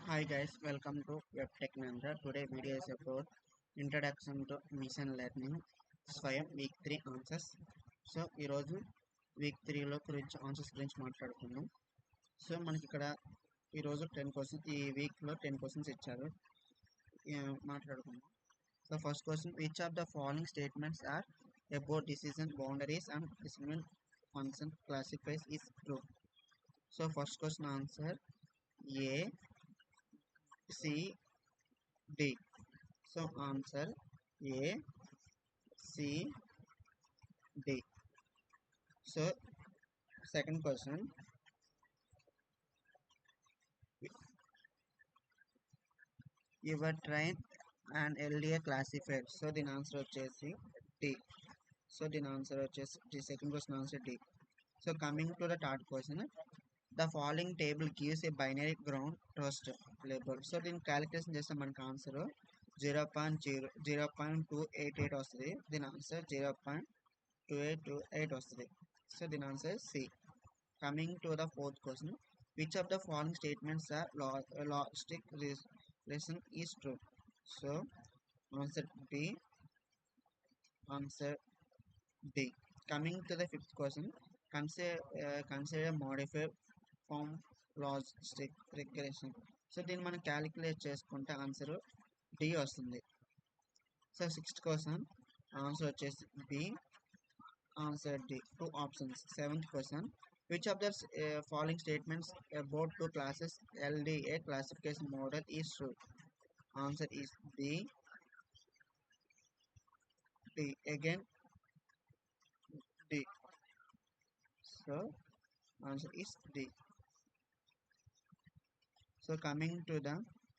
Hi guys, welcome to WebTech Nandra. Today video is about introduction to machine learning స్వయం week 3 answers. So ఈరోజు week 3లో గురించి answers గురించి మాట్లాడుకుందాం. So మనకి ఇక్కడ ఈరోజు 10 క్వశ్చన్స్, ఈ వీక్లో 10 క్వశ్చన్స్ ఇచ్చారు. మాట్లాడుకుందాం. So first question, which of the following statements are about decision boundaries and decision function classifies is true. So first question answer A, C, D. So answer A, C, D. So second question, your train and LDA classified. So the answer వచ్చేసి D. So the answer వచ్చేసి the second question answer D. So coming to the third question, the following table gives a binary ground trust label. So దీని calculation చేస్తే మనకు answer 0.288 వస్తుంది. దీని answer 0.2828 వస్తుంది. So దీని answer C. Coming to the fourth question, which of the following statements are logistic relation is true. So answer D. Answer D. Coming to the fifth question, consider modified form logistic regression. So దీన్ని మనం calculate చేసుకుంటే answer D వస్తుంది. So sixth question answer వచ్చేసి B. Answer D. 2 options. Seventh question, which of the following statements about 2 classes LDA classification model is true. Answer is D. D again D. So answer is D. So coming to the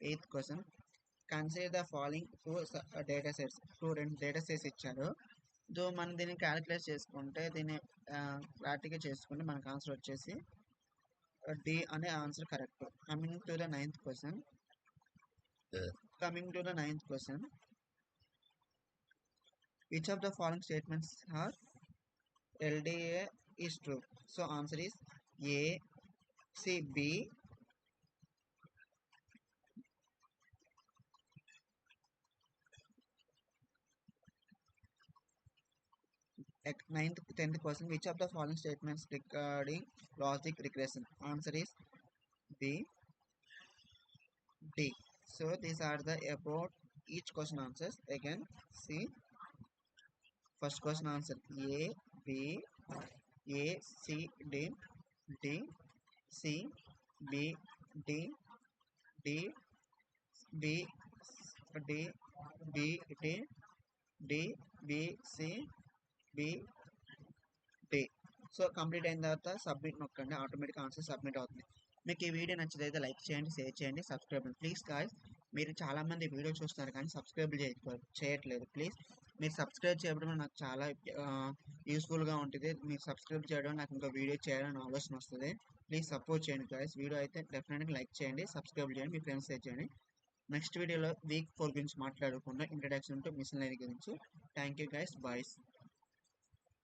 8th question, consider the following two data sets. Two data sets ఇచ్చారు. So మనం దీన్ని calculate చేసుకుంటే దీన్ని practical చేసుకుంటే మనకు answer వచ్చేసి D అనే answer correct. Coming to the ninth question, which of the following statements are LDA is true. So answer is A, C, B. At 10th question, which of the following statements regarding logic regression? Answer is B, D. So these are the about each question answers. Again, see. First question answer A, B, A, C, D, D, C, B, D, D, B, D, B, D, D, B, C, B, D. So complete అయిన తర్వాత submit నొక్కండి, automatic answer submit అవుతుంది. మీకు ఈ video నచ్చితే like చేయండి, share చేయండి, subscribe. Please guys, మీరు చాలామంది వీడియో చూస్తున్నారు కానీ సబ్స్క్రైబ్ చేయట్లేదు. ప్లీజ్ మీరు సబ్స్క్రైబ్ చేయడం నాకు చాలా యూస్ఫుల్గా ఉంటుంది. మీరు సబ్స్క్రైబ్ చేయడం నాకు ఇంకా వీడియో చేయాలని ఆలోచన వస్తుంది. ప్లీజ్ సపోర్ట్ చేయండి గాయ్స్. వీడియో అయితే డెఫినెట్గా లైక్ చేయండి, సబ్స్క్రైబ్ చేయండి, మీ ఫ్రెండ్స్ చేయండి. నెక్స్ట్ వీడియోలో వీక్ 4 గురించి మాట్లాడుకుందాం, ఇంట్రడక్షన్ టు మిషన్ లెర్నింగ్ గురించి. Thank you guys, boys.